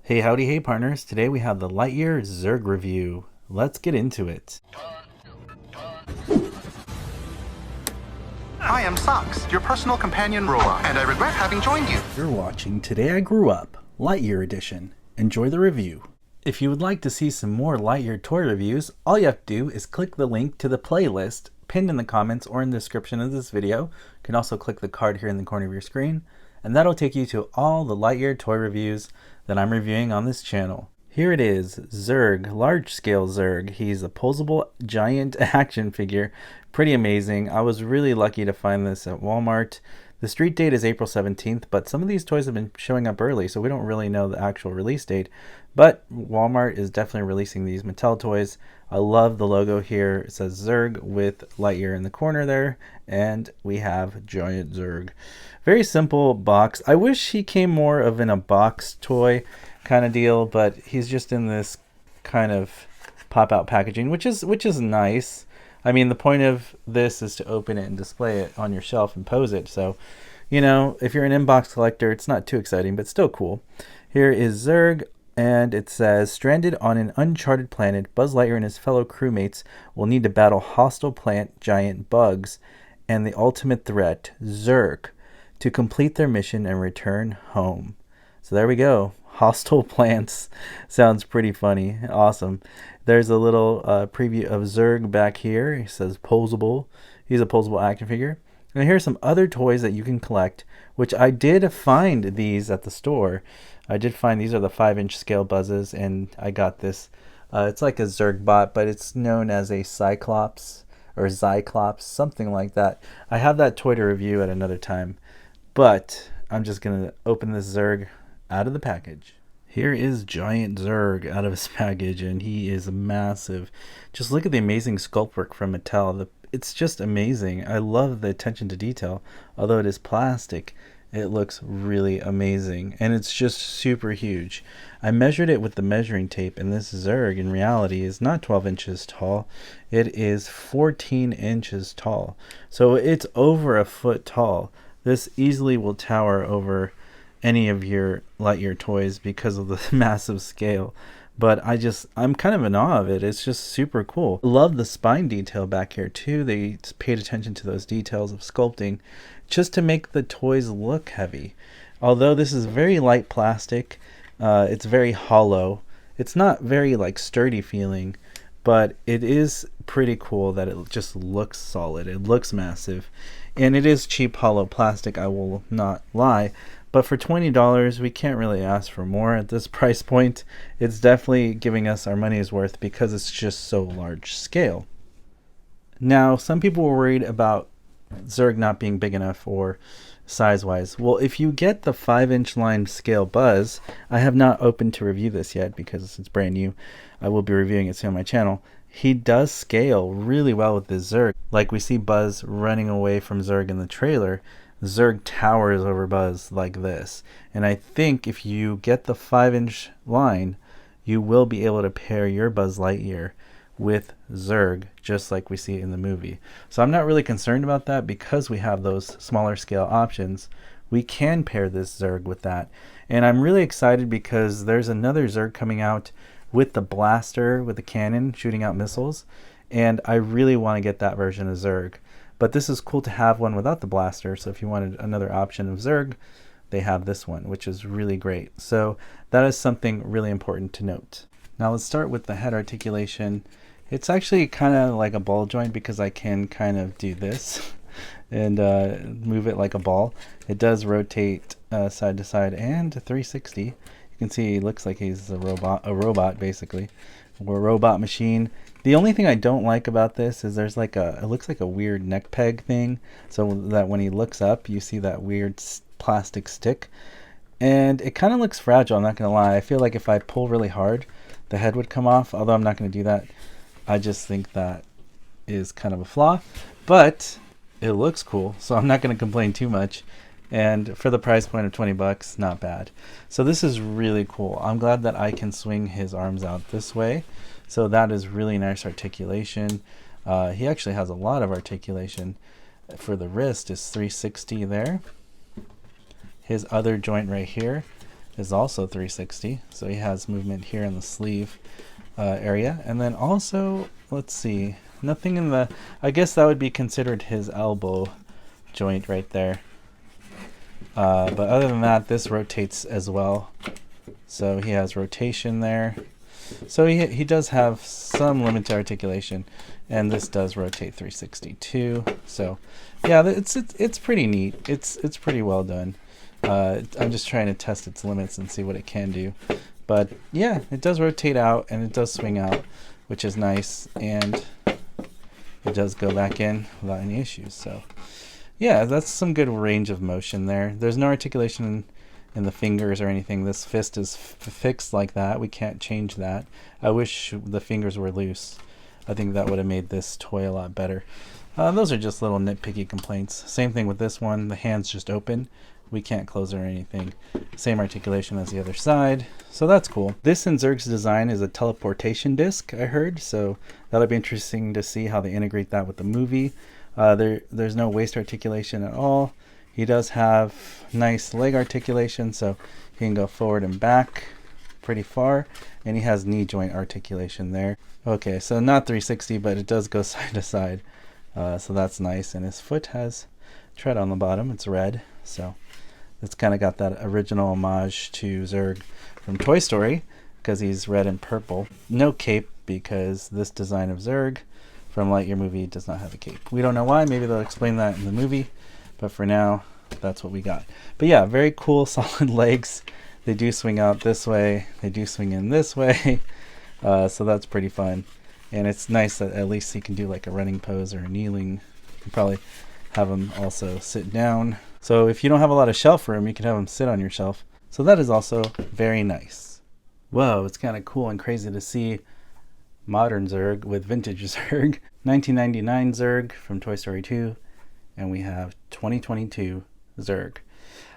Hey howdy hey partners, today we have the Lightyear Zurg review. Let's get into it. I am Socks, your personal companion robot, and I regret having joined you. You're watching Today I Grew Up, Lightyear Edition. Enjoy the review. If you would like to see some more Lightyear toy reviews, all you have to do is click the link to the playlist pinned in the comments or in the description of this video. You can also click the card here in the corner of your screen, and that'll take you to all the Lightyear toy reviews that I'm reviewing on this channel. Here it is, Zurg, large scale Zurg. He's a posable giant action figure. Pretty amazing. I was really lucky to find this at Walmart. The street date is April 17th, but some of these toys have been showing up early, so we don't really know the actual release date. But Walmart is definitely releasing these Mattel toys. I love the logo here. It says Zurg with Lightyear in the corner there, and we have Giant Zurg. Very simple box. I wish he came more of in a box toy kind of deal, but he's just in this kind of pop-out packaging, which is nice. I mean, the point of this is to open it and display it on your shelf and pose it. So, you know, if you're an inbox collector, it's not too exciting, but still cool. Here is Zurg, and it says, stranded on an uncharted planet, Buzz Lightyear and his fellow crewmates will need to battle hostile plant giant bugs and the ultimate threat, Zurg, to complete their mission and return home. So there we go. Hostile plants sounds pretty funny. Awesome. There's a little preview of Zurg back here. He says posable. He's a posable action figure. And here's some other toys that you can collect, which I did find these at the store. I did find these are the 5-inch scale buzzes, and I got this. It's like a Zurg bot, but it's known as a Cyclops or Zyclops, something like that. I have that toy to review at another time, but I'm just going to open this Zurg out of the package. Here is Giant Zurg out of his package, and he is massive. Just look at the amazing sculpt work from Mattel. It's just amazing. I love the attention to detail. Although it is plastic, it looks really amazing, and it's just super huge. I measured it with the measuring tape, and this Zurg in reality is not 12 inches tall. It is 14 inches tall. So it's over a foot tall. This easily will tower over any of your Lightyear toys because of the massive scale. But I'm kind of in awe of it. It's just super cool. Love the spine detail back here too. They paid attention to those details of sculpting just to make the toys look heavy. Although this is very light plastic, it's very hollow. It's not very like sturdy feeling, but it is pretty cool that it just looks solid. It looks massive, and it is cheap hollow plastic, I will not lie. But for $20, we can't really ask for more at this price point. It's definitely giving us our money's worth because it's just so large scale. Now, some people were worried about Zurg not being big enough or size-wise. Well, if you get the 5-inch line scale Buzz, I have not opened to review this yet because it's brand new. I will be reviewing it soon on my channel. He does scale really well with this Zurg. Like we see Buzz running away from Zurg in the trailer. Zurg towers over Buzz like this, and I think if you get the 5-inch line, you will be able to pair your Buzz Lightyear with Zurg just like we see in the movie. So I'm not really concerned about that because we have those smaller scale options. We can pair this Zurg with that, and I'm really excited because there's another Zurg coming out with the blaster with the cannon shooting out missiles, and I really want to get that version of Zurg. But this is cool to have one without the blaster, so if you wanted another option of Zurg, they have this one, which is really great. So that is something really important to note. Now let's start with the head articulation. It's actually kind of like a ball joint because I can kind of do this and move it like a ball. It does rotate side to side and 360. You can see he looks like he's a robot basically, or a robot machine. The only thing I don't like about this is there's like it looks like a weird neck peg thing, so that when he looks up, you see that weird plastic stick. And it kind of looks fragile, I'm not going to lie. I feel like if I pull really hard, the head would come off, although I'm not going to do that. I just think that is kind of a flaw, but it looks cool, so I'm not going to complain too much. And for the price point of 20 bucks, not bad. So this is really cool. I'm glad that I can swing his arms out this way. So that is really nice articulation. He actually has a lot of articulation. For the wrist is 360 there. His other joint right here is also 360. So he has movement here in the sleeve area. And then also, let's see, nothing in the, I guess that would be considered his elbow joint right there. But other than that, this rotates as well. So he has rotation there. So he does have some limited articulation, and this does rotate 360 too. So yeah, it's pretty neat. It's pretty well done. I'm just trying to test its limits and see what it can do. But yeah, it does rotate out and it does swing out, which is nice, and it does go back in without any issues. So yeah, that's some good range of motion there. There's no articulation in the fingers or anything. This fist is fixed like that. We can't change that. I wish the fingers were loose. I think that would have made this toy a lot better. Those are just little nitpicky complaints. Same thing with this one. The hand's just open. We can't close it or anything. Same articulation as the other side. So that's cool. This in Zurg's design is a teleportation disc, I heard. So that'll be interesting to see how they integrate that with the movie. There's no waist articulation at all. He does have nice leg articulation, so he can go forward and back pretty far, and he has knee joint articulation there. Okay, so not 360, but it does go side to side, so that's nice. And his foot has tread on the bottom. It's red, so it's kind of got that original homage to Zurg from Toy Story, because he's red and purple. No cape, because this design of Zurg from Lightyear movie does not have a cape. We don't know why. Maybe they'll explain that in the movie. But for now, that's what we got. But yeah, very cool, solid legs. They do swing out this way. They do swing in this way. So that's pretty fun. And it's nice that at least he can do like a running pose or a kneeling. You can probably have him also sit down. So if you don't have a lot of shelf room, you can have him sit on your shelf. So that is also very nice. Whoa, it's kind of cool and crazy to see modern Zurg with vintage Zurg. 1999 Zurg from Toy Story 2. And we have 2022 Zurg.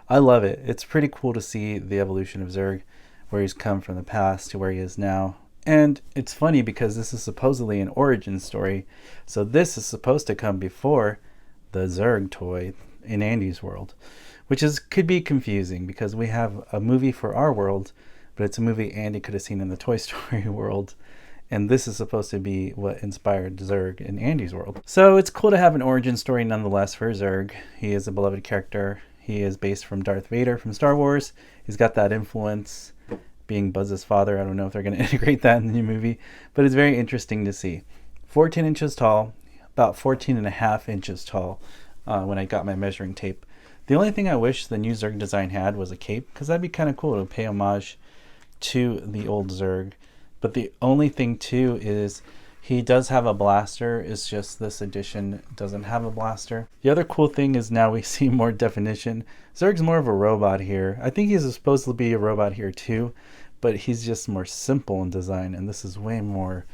I love it. It's pretty cool to see the evolution of Zurg, where he's come from the past to where he is now. And it's funny because this is supposedly an origin story. So this is supposed to come before the Zurg toy in Andy's world, which could be confusing because we have a movie for our world, but it's a movie Andy could have seen in the Toy Story world. And this is supposed to be what inspired Zurg in Andy's world. So it's cool to have an origin story nonetheless for Zurg. He is a beloved character. He is based from Darth Vader from Star Wars. He's got that influence, being Buzz's father. I don't know if they're going to integrate that in the new movie, but it's very interesting to see. 14 inches tall, about 14 and a half inches tall when I got my measuring tape. The only thing I wish the new Zurg design had was a cape, because that'd be kind of cool to pay homage to the old Zurg. But the only thing too is he does have a blaster. It's just this edition doesn't have a blaster. The other cool thing is now we see more definition. Zurg's more of a robot here. I think he's supposed to be a robot here too, but he's just more simple in design, and this is way more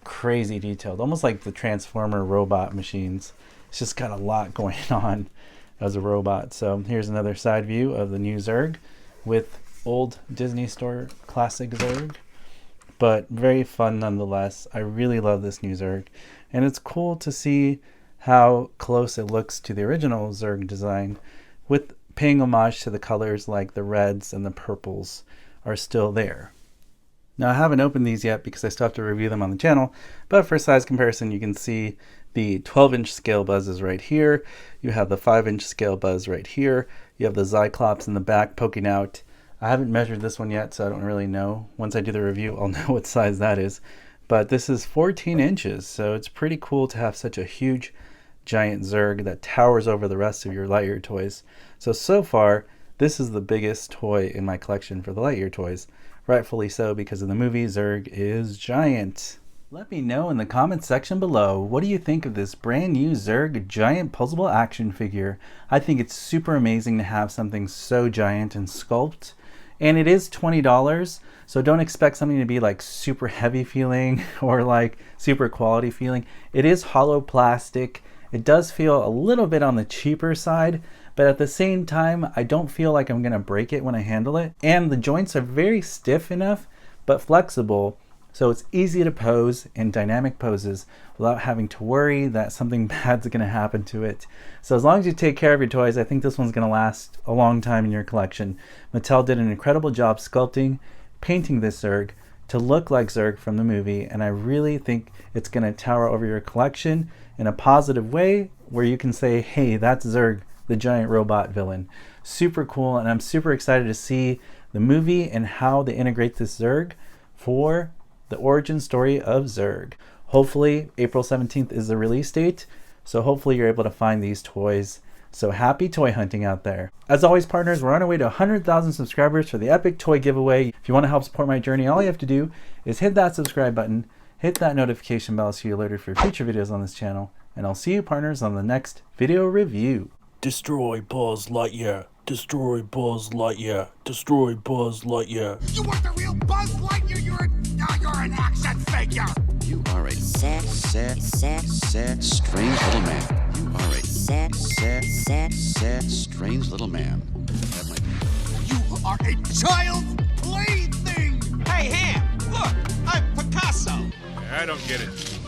crazy detailed, almost like the Transformer robot machines. It's just got a lot going on as a robot. So here's another side view of the new Zurg with old Disney Store classic Zurg. But very fun nonetheless. I really love this new Zurg. And it's cool to see how close it looks to the original Zurg design, with paying homage to the colors, like the reds and the purples are still there. Now I haven't opened these yet because I still have to review them on the channel, but for size comparison you can see the 12-inch scale Buzz is right here. You have the 5-inch scale Buzz right here. You have the Cyclops in the back poking out. I haven't measured this one yet, so I don't really know. Once I do the review, I'll know what size that is. But this is 14 inches, so it's pretty cool to have such a huge, giant Zurg that towers over the rest of your Lightyear toys. So far, this is the biggest toy in my collection for the Lightyear toys. Rightfully so, because in the movie, Zurg is giant. Let me know in the comments section below, what do you think of this brand new Zurg giant posable action figure? I think it's super amazing to have something so giant and Sculpt. And it is $20, so don't expect something to be like super heavy feeling or like super quality feeling. It is hollow plastic. It does feel a little bit on the cheaper side, but at the same time, I don't feel like I'm gonna break it when I handle it. And the joints are very stiff enough, but flexible, so it's easy to pose in dynamic poses without having to worry that something bad's going to happen to it. So as long as you take care of your toys, I think this one's going to last a long time in your collection. Mattel did an incredible job sculpting, painting this Zurg to look like Zurg from the movie, and I really think it's going to tower over your collection in a positive way where you can say, hey, that's Zurg, the giant robot villain. Super cool, and I'm super excited to see the movie and how they integrate this Zurg for the origin story of Zurg. Hopefully April 17th is the release date, so hopefully you're able to find these toys. So happy toy hunting out there. As always, partners, we're on our way to 100,000 subscribers for the epic toy giveaway. If you want to help support my journey, all you have to do is hit that subscribe button, hit that notification bell so you're alerted for future videos on this channel, and I'll see you, partners, on the next video review. Destroy Buzz Lightyear. Destroy Buzz Lightyear. Destroy Buzz Lightyear. You weren't the real Buzz Lightyear. You're an action figure. You are a sad, strange little man. You are a sad, strange little man. You are a child's plaything. Hey, Ham, look, I'm Picasso. I don't get it.